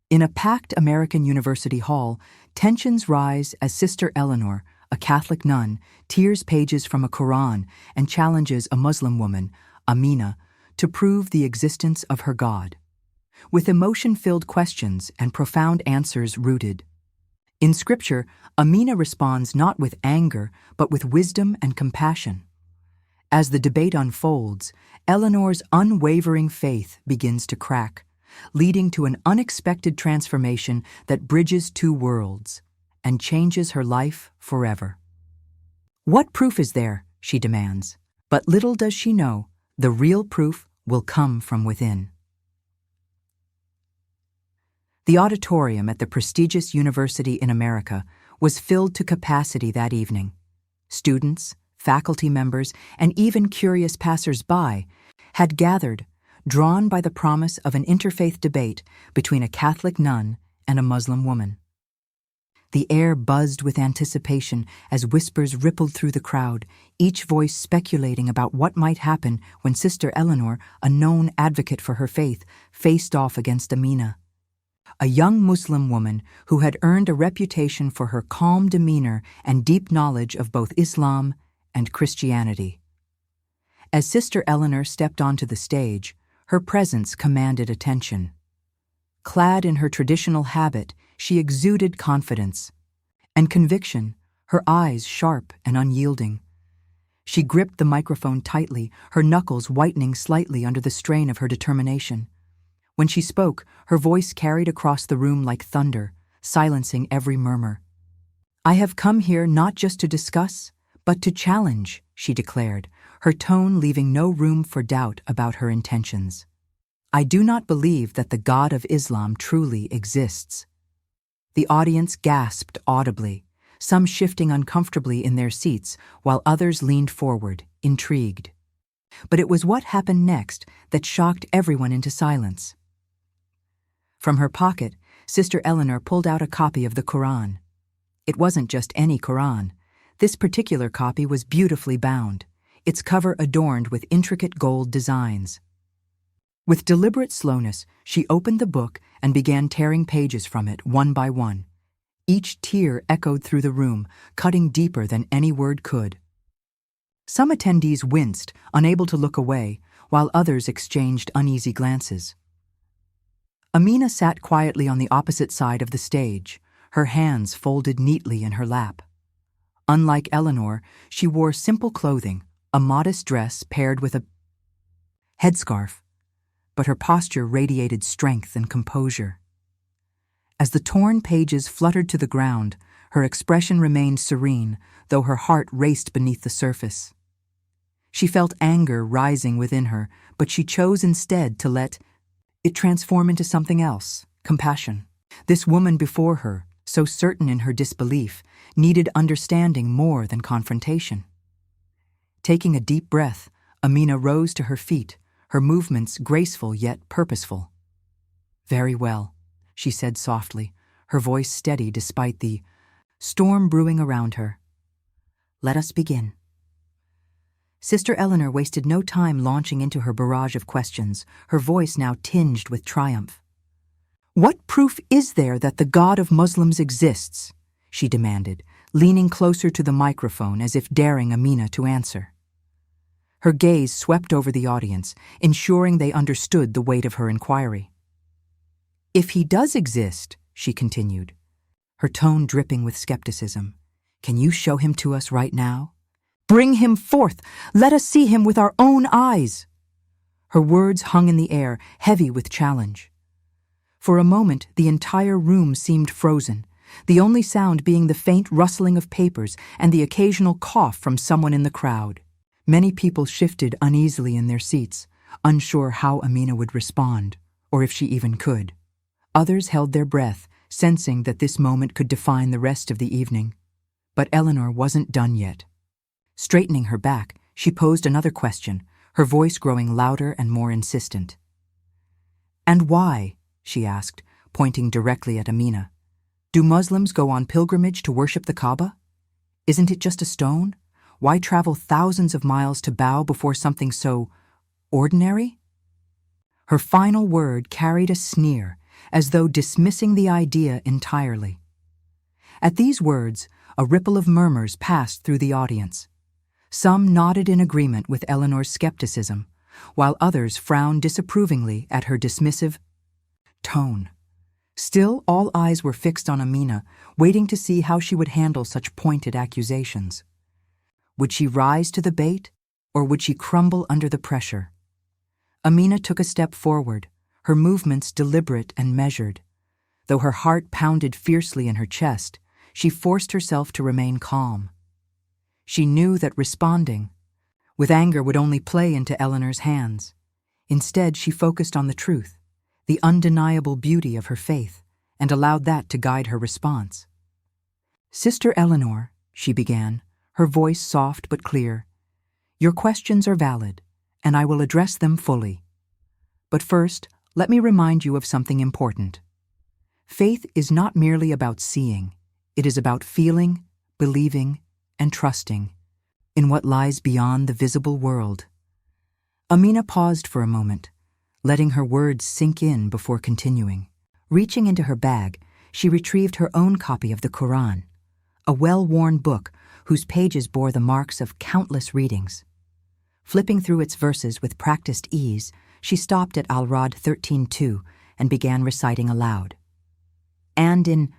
In a packed American university hall, tensions rise as Sister Eleanor, a Catholic nun, tears pages from a Quran and challenges a Muslim woman, Amina, to prove the existence of her God. With emotion-filled questions and profound answers rooted. In Scripture, Amina responds not with anger, but with wisdom and compassion. As the debate unfolds, Eleanor's unwavering faith begins to crack, leading to an unexpected transformation that bridges two worlds and changes her life forever. What proof is there, she demands, but little does she know, the real proof will come from within. The auditorium at the prestigious university in America was filled to capacity that evening. Students, faculty members, and even curious passers-by had gathered, drawn by the promise of an interfaith debate between a Catholic nun and a Muslim woman. The air buzzed with anticipation as whispers rippled through the crowd, each voice speculating about what might happen when Sister Eleanor, a known advocate for her faith, faced off against Amina, a young Muslim woman who had earned a reputation for her calm demeanor and deep knowledge of both Islam and Christianity. As Sister Eleanor stepped onto the stage, her presence commanded attention. Clad in her traditional habit, she exuded confidence and conviction, her eyes sharp and unyielding. She gripped the microphone tightly, her knuckles whitening slightly under the strain of her determination. When she spoke, her voice carried across the room like thunder, silencing every murmur. "I have come here not just to discuss, but to challenge," she declared, her tone leaving no room for doubt about her intentions. "I do not believe that the God of Islam truly exists." The audience gasped audibly, some shifting uncomfortably in their seats while others leaned forward, intrigued. But it was what happened next that shocked everyone into silence. From her pocket, Sister Eleanor pulled out a copy of the Quran. It wasn't just any Quran. This particular copy was beautifully bound, its cover adorned with intricate gold designs. With deliberate slowness, she opened the book and began tearing pages from it one by one. Each tear echoed through the room, cutting deeper than any word could. Some attendees winced, unable to look away, while others exchanged uneasy glances. Amina sat quietly on the opposite side of the stage, her hands folded neatly in her lap. Unlike Eleanor, she wore simple clothing, a modest dress paired with a headscarf, but her posture radiated strength and composure. As the torn pages fluttered to the ground, her expression remained serene, though her heart raced beneath the surface. She felt anger rising within her, but she chose instead to let it transform into something else, compassion. This woman before her, so certain in her disbelief, needed understanding more than confrontation. Taking a deep breath, Amina rose to her feet, her movements graceful yet purposeful. "Very well," she said softly, her voice steady despite the storm brewing around her. "Let us begin." Sister Eleanor wasted no time launching into her barrage of questions, her voice now tinged with triumph. "What proof is there that the God of Muslims exists?" she demanded, leaning closer to the microphone as if daring Amina to answer. Her gaze swept over the audience, ensuring they understood the weight of her inquiry. "If he does exist," she continued, her tone dripping with skepticism, "can you show him to us right now? Bring him forth! Let us see him with our own eyes!" Her words hung in the air, heavy with challenge. For a moment, the entire room seemed frozen, the only sound being the faint rustling of papers and the occasional cough from someone in the crowd. Many people shifted uneasily in their seats, unsure how Amina would respond, or if she even could. Others held their breath, sensing that this moment could define the rest of the evening. But Eleanor wasn't done yet. Straightening her back, she posed another question, her voice growing louder and more insistent. "And why?" she asked, pointing directly at Amina. "Do Muslims go on pilgrimage to worship the Kaaba? Isn't it just a stone? Why travel thousands of miles to bow before something so ordinary?" Her final word carried a sneer, as though dismissing the idea entirely. At these words, a ripple of murmurs passed through the audience. Some nodded in agreement with Eleanor's skepticism, while others frowned disapprovingly at her dismissive tone. Still, all eyes were fixed on Amina, waiting to see how she would handle such pointed accusations. Would she rise to the bait, or would she crumble under the pressure? Amina took a step forward, her movements deliberate and measured. Though her heart pounded fiercely in her chest, she forced herself to remain calm. She knew that responding with anger would only play into Eleanor's hands. Instead, she focused on the truth, the undeniable beauty of her faith, and allowed that to guide her response. "Sister Eleanor," she began, her voice soft but clear, "your questions are valid, and I will address them fully. But first, let me remind you of something important. Faith is not merely about seeing, it is about feeling, believing, and trusting in what lies beyond the visible world." Amina paused for a moment, letting her words sink in before continuing. Reaching into her bag, she retrieved her own copy of the Quran, a well-worn book whose pages bore the marks of countless readings. Flipping through its verses with practiced ease, she stopped at Al-Rad 13:2 and began reciting aloud. "And in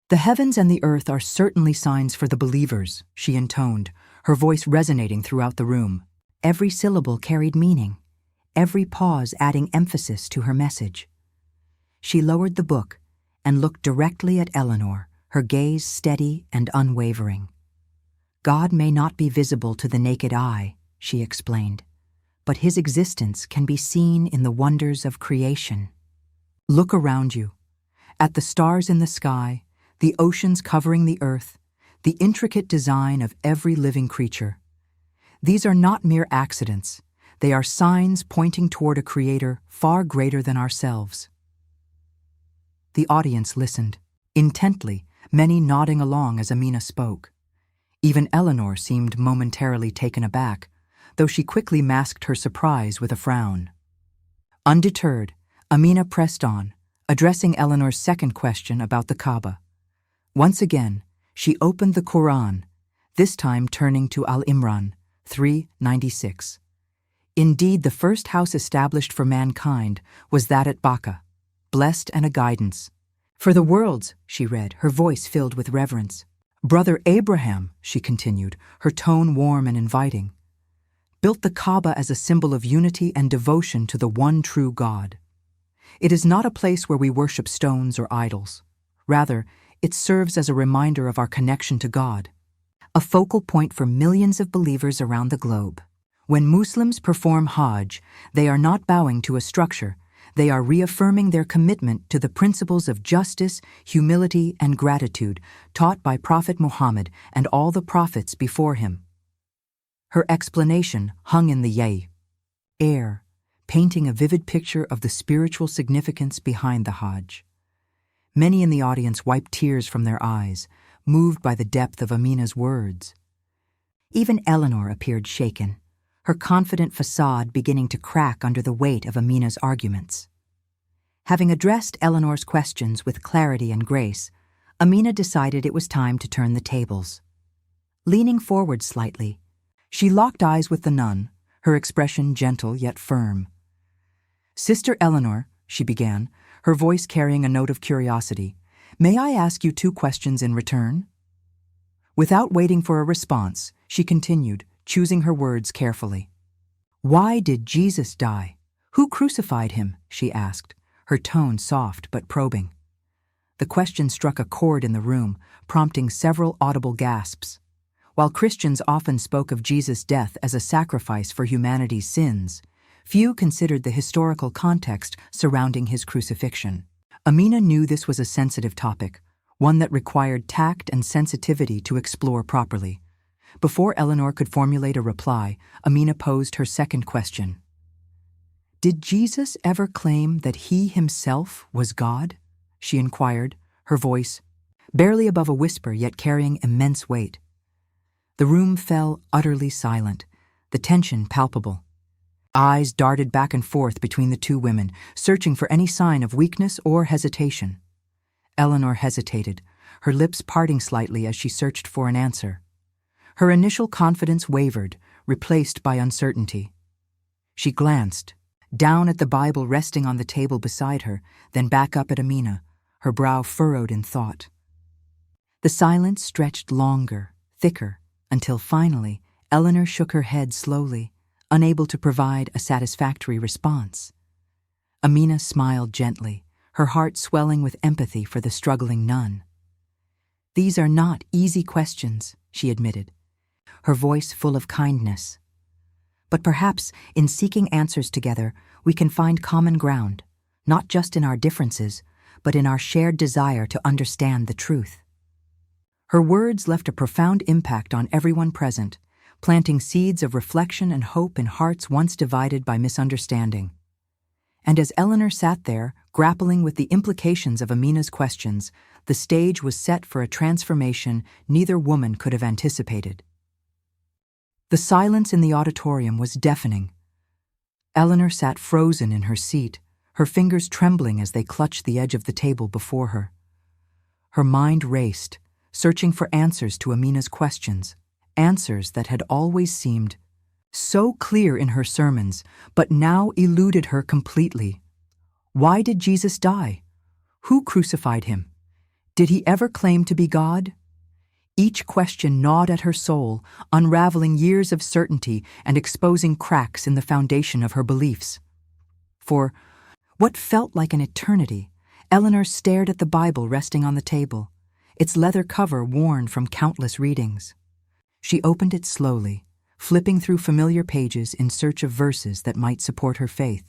the heavens and the earth are certainly signs for the believers," she intoned, her voice resonating throughout the room. Every syllable carried meaning, every pause adding emphasis to her message. She lowered the book and looked directly at Eleanor, her gaze steady and unwavering. "God may not be visible to the naked eye," she explained, "but his existence can be seen in the wonders of creation. Look around you, at the stars in the sky, the oceans covering the earth, the intricate design of every living creature. These are not mere accidents, they are signs pointing toward a creator far greater than ourselves." The audience listened, intently, many nodding along as Amina spoke. Even Eleanor seemed momentarily taken aback, though she quickly masked her surprise with a frown. Undeterred, Amina pressed on, addressing Eleanor's second question about the Kaaba. Once again, she opened the Quran, this time turning to Al-Imran 3:96. "Indeed, the first house established for mankind was that at Bakka, blessed and a guidance. For the worlds," she read, her voice filled with reverence. "Brother Abraham," she continued, her tone warm and inviting, "built the Kaaba as a symbol of unity and devotion to the one true God. It is not a place where we worship stones or idols. Rather, it serves as a reminder of our connection to God, a focal point for millions of believers around the globe. When Muslims perform Hajj, they are not bowing to a structure, they are reaffirming their commitment to the principles of justice, humility, and gratitude taught by Prophet Muhammad and all the prophets before him." Her explanation hung in the air, painting a vivid picture of the spiritual significance behind the Hajj. Many in the audience wiped tears from their eyes, moved by the depth of Amina's words. Even Eleanor appeared shaken, her confident facade beginning to crack under the weight of Amina's arguments. Having addressed Eleanor's questions with clarity and grace, Amina decided it was time to turn the tables. Leaning forward slightly, she locked eyes with the nun, her expression gentle yet firm. "Sister Eleanor," she began, her voice carrying a note of curiosity, "may I ask you 2 questions in return?" Without waiting for a response, she continued, choosing her words carefully. "Why did Jesus die? Who crucified him?" she asked, her tone soft but probing. The question struck a chord in the room, prompting several audible gasps. While Christians often spoke of Jesus' death as a sacrifice for humanity's sins, few considered the historical context surrounding his crucifixion. Amina knew this was a sensitive topic, one that required tact and sensitivity to explore properly. Before Eleanor could formulate a reply, Amina posed her second question. "Did Jesus ever claim that he himself was God?" she inquired, her voice barely above a whisper yet carrying immense weight. The room fell utterly silent, the tension palpable. Eyes darted back and forth between the two women, searching for any sign of weakness or hesitation. Eleanor hesitated, her lips parting slightly as she searched for an answer. Her initial confidence wavered, replaced by uncertainty. She glanced, down at the Bible resting on the table beside her, then back up at Amina, her brow furrowed in thought. The silence stretched longer, thicker, until finally Eleanor shook her head slowly, unable to provide a satisfactory response. Amina smiled gently, her heart swelling with empathy for the struggling nun. "These are not easy questions," she admitted, her voice full of kindness. "But perhaps in seeking answers together, we can find common ground, not just in our differences, but in our shared desire to understand the truth." Her words left a profound impact on everyone present, planting seeds of reflection and hope in hearts once divided by misunderstanding. And as Eleanor sat there, grappling with the implications of Amina's questions, the stage was set for a transformation neither woman could have anticipated. The silence in the auditorium was deafening. Eleanor sat frozen in her seat, her fingers trembling as they clutched the edge of the table before her. Her mind raced, searching for answers to Amina's questions, answers that had always seemed so clear in her sermons, but now eluded her completely. Why did Jesus die? Who crucified him? Did he ever claim to be God? Each question gnawed at her soul, unraveling years of certainty and exposing cracks in the foundation of her beliefs. For what felt like an eternity, Eleanor stared at the Bible resting on the table, its leather cover worn from countless readings. She opened it slowly, flipping through familiar pages in search of verses that might support her faith.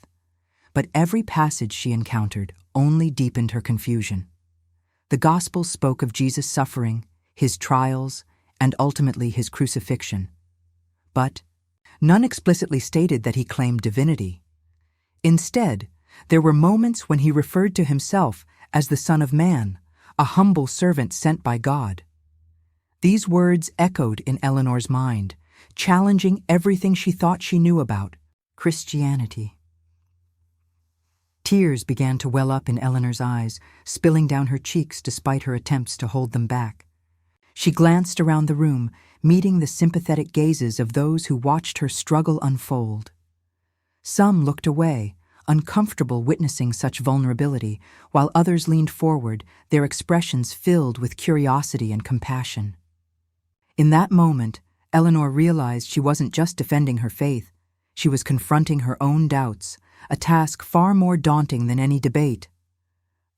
But every passage she encountered only deepened her confusion. The Gospels spoke of Jesus' suffering, his trials, and ultimately his crucifixion. But none explicitly stated that he claimed divinity. Instead, there were moments when he referred to himself as the Son of Man, a humble servant sent by God. These words echoed in Eleanor's mind, challenging everything she thought she knew about Christianity. Tears began to well up in Eleanor's eyes, spilling down her cheeks despite her attempts to hold them back. She glanced around the room, meeting the sympathetic gazes of those who watched her struggle unfold. Some looked away, uncomfortable witnessing such vulnerability, while others leaned forward, their expressions filled with curiosity and compassion. In that moment, Eleanor realized she wasn't just defending her faith, she was confronting her own doubts, a task far more daunting than any debate.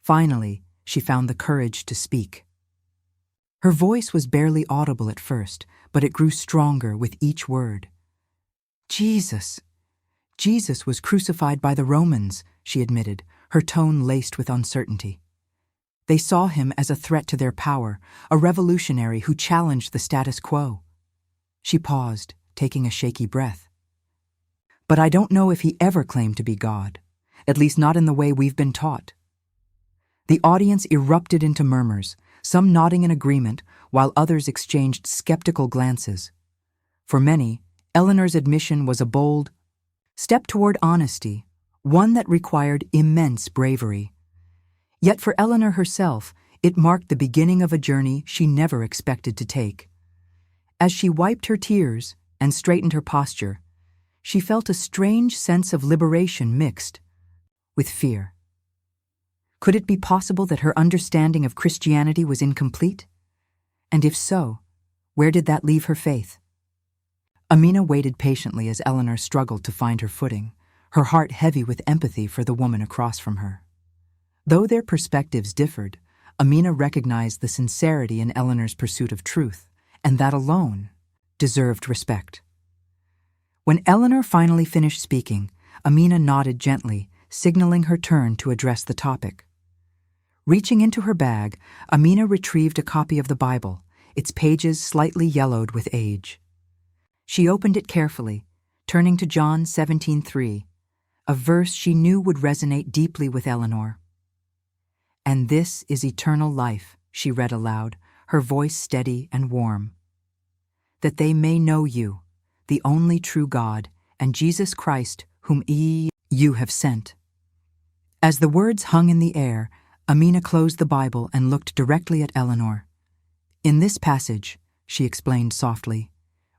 Finally, she found the courage to speak. Her voice was barely audible at first, but it grew stronger with each word. Jesus was crucified by the Romans, she admitted, her tone laced with uncertainty. They saw him as a threat to their power, a revolutionary who challenged the status quo. She paused, taking a shaky breath. But I don't know if he ever claimed to be God, at least not in the way we've been taught. The audience erupted into murmurs, some nodding in agreement, while others exchanged skeptical glances. For many, Eleanor's admission was a bold step toward honesty, one that required immense bravery. Yet for Eleanor herself, it marked the beginning of a journey she never expected to take. As she wiped her tears and straightened her posture, she felt a strange sense of liberation mixed with fear. Could it be possible that her understanding of Christianity was incomplete? And if so, where did that leave her faith? Amina waited patiently as Eleanor struggled to find her footing, her heart heavy with empathy for the woman across from her. Though their perspectives differed, Amina recognized the sincerity in Eleanor's pursuit of truth, and that alone deserved respect. When Eleanor finally finished speaking, Amina nodded gently, signaling her turn to address the topic. Reaching into her bag, Amina retrieved a copy of the Bible, its pages slightly yellowed with age. She opened it carefully, turning to John 17:3, a verse she knew would resonate deeply with Eleanor. "And this is eternal life," she read aloud, her voice steady and warm. "That they may know you, the only true God, and Jesus Christ, whom you have sent." As the words hung in the air, Amina closed the Bible and looked directly at Eleanor. "In this passage," she explained softly,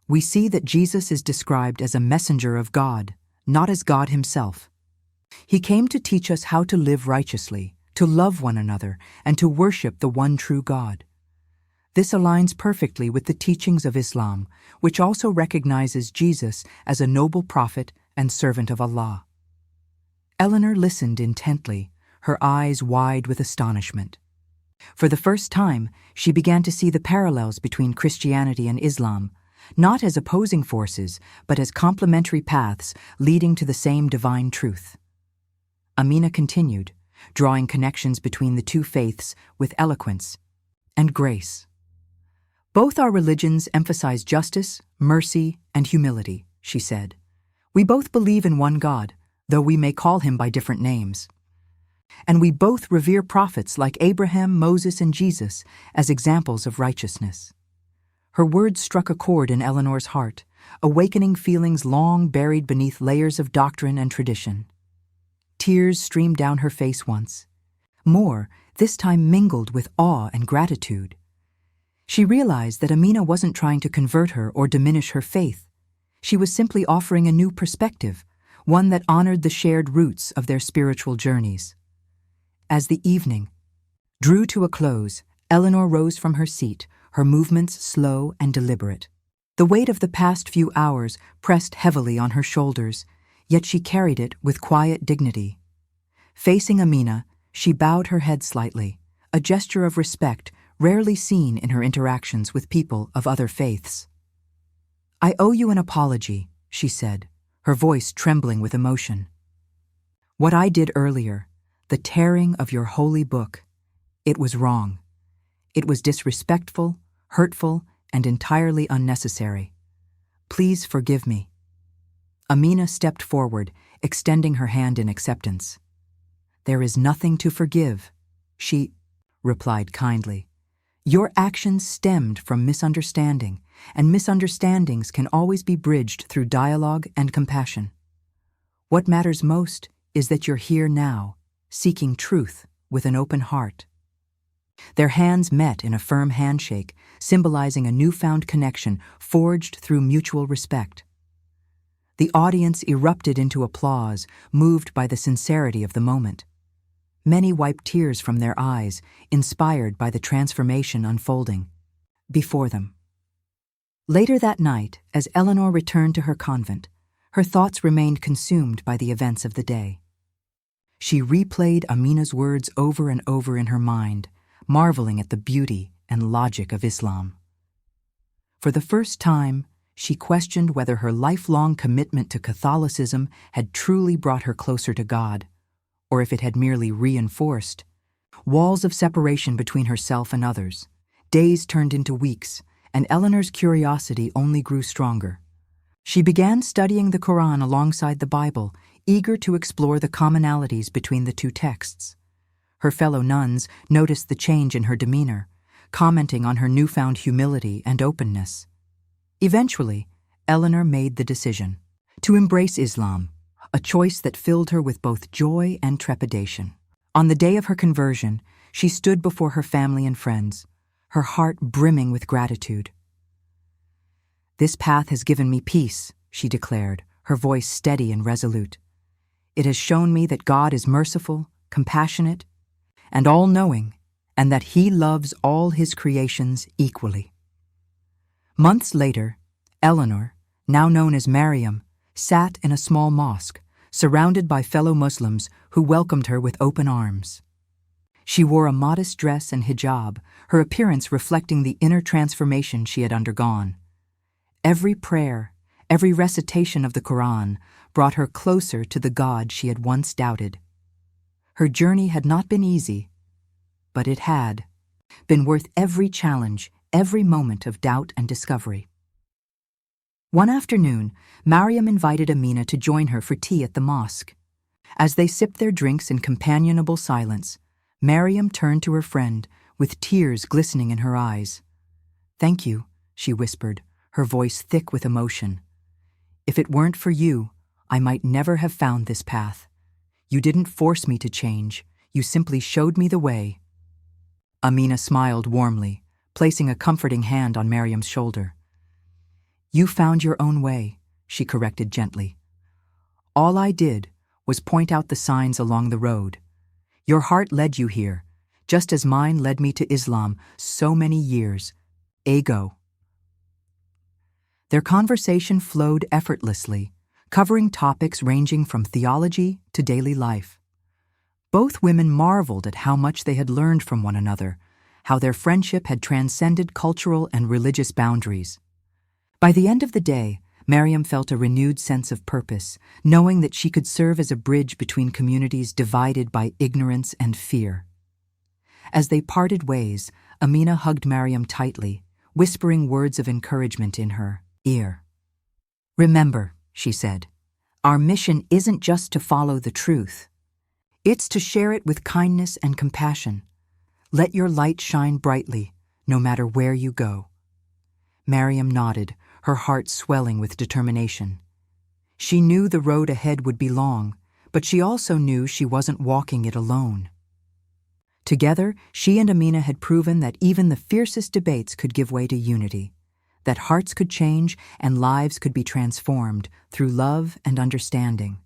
"we see that Jesus is described as a messenger of God, not as God himself. He came to teach us how to live righteously, to love one another, and to worship the one true God. This aligns perfectly with the teachings of Islam, which also recognizes Jesus as a noble prophet and servant of Allah." Eleanor listened intently, her eyes wide with astonishment. For the first time, she began to see the parallels between Christianity and Islam, not as opposing forces, but as complementary paths leading to the same divine truth. Amina continued, drawing connections between the two faiths with eloquence and grace. "Both our religions emphasize justice, mercy, and humility," she said. "We both believe in one God, though we may call him by different names. And we both revere prophets like Abraham, Moses, and Jesus as examples of righteousness." Her words struck a chord in Eleanor's heart, awakening feelings long buried beneath layers of doctrine and tradition. Tears streamed down her face once. More, this time mingled with awe and gratitude. She realized that Amina wasn't trying to convert her or diminish her faith. She was simply offering a new perspective, one that honored the shared roots of their spiritual journeys. As the evening drew to a close, Eleanor rose from her seat, her movements slow and deliberate. The weight of the past few hours pressed heavily on her shoulders, yet she carried it with quiet dignity. Facing Amina, she bowed her head slightly, a gesture of respect rarely seen in her interactions with people of other faiths. "I owe you an apology," she said, her voice trembling with emotion. "What I did earlier, the tearing of your holy book, it was wrong. It was disrespectful, hurtful, and entirely unnecessary. Please forgive me." Amina stepped forward, extending her hand in acceptance. "There is nothing to forgive," she replied kindly. "Your actions stemmed from misunderstanding, and misunderstandings can always be bridged through dialogue and compassion. What matters most is that you're here now, seeking truth with an open heart." Their hands met in a firm handshake, symbolizing a newfound connection forged through mutual respect. The audience erupted into applause, moved by the sincerity of the moment. Many wiped tears from their eyes, inspired by the transformation unfolding before them. Later that night, as Eleanor returned to her convent, her thoughts remained consumed by the events of the day. She replayed Amina's words over and over in her mind, marveling at the beauty and logic of Islam. For the first time, she questioned whether her lifelong commitment to Catholicism had truly brought her closer to God, or if it had merely reinforced walls of separation between herself and others. Days turned into weeks, and Eleanor's curiosity only grew stronger. She began studying the Quran alongside the Bible, eager to explore the commonalities between the two texts. Her fellow nuns noticed the change in her demeanor, commenting on her newfound humility and openness. Eventually, Eleanor made the decision to embrace Islam, a choice that filled her with both joy and trepidation. On the day of her conversion, she stood before her family and friends, her heart brimming with gratitude. "This path has given me peace," she declared, her voice steady and resolute. "It has shown me that God is merciful, compassionate, and all-knowing, and that He loves all His creations equally." Months later, Eleanor, now known as Mariam, sat in a small mosque, surrounded by fellow Muslims who welcomed her with open arms. She wore a modest dress and hijab, her appearance reflecting the inner transformation she had undergone. Every prayer, every recitation of the Quran brought her closer to the God she had once doubted. Her journey had not been easy, but it had been worth every challenge, every moment of doubt and discovery. One afternoon, Mariam invited Amina to join her for tea at the mosque. As they sipped their drinks in companionable silence, Mariam turned to her friend, with tears glistening in her eyes. "Thank you," she whispered, her voice thick with emotion. "If it weren't for you, I might never have found this path. You didn't force me to change, you simply showed me the way." Amina smiled warmly, placing a comforting hand on Miriam's shoulder. "You found your own way," she corrected gently. "All I did was point out the signs along the road. Your heart led you here, just as mine led me to Islam so many years ago." Their conversation flowed effortlessly, covering topics ranging from theology to daily life. Both women marveled at how much they had learned from one another, how their friendship had transcended cultural and religious boundaries. By the end of the day, Miriam felt a renewed sense of purpose, knowing that she could serve as a bridge between communities divided by ignorance and fear. As they parted ways, Amina hugged Miriam tightly, whispering words of encouragement in her ear. "Remember," she said, "our mission isn't just to follow the truth. It's to share it with kindness and compassion. Let your light shine brightly, no matter where you go." Miriam nodded, her heart swelling with determination. She knew the road ahead would be long, but she also knew she wasn't walking it alone. Together, she and Amina had proven that even the fiercest debates could give way to unity, that hearts could change and lives could be transformed through love and understanding.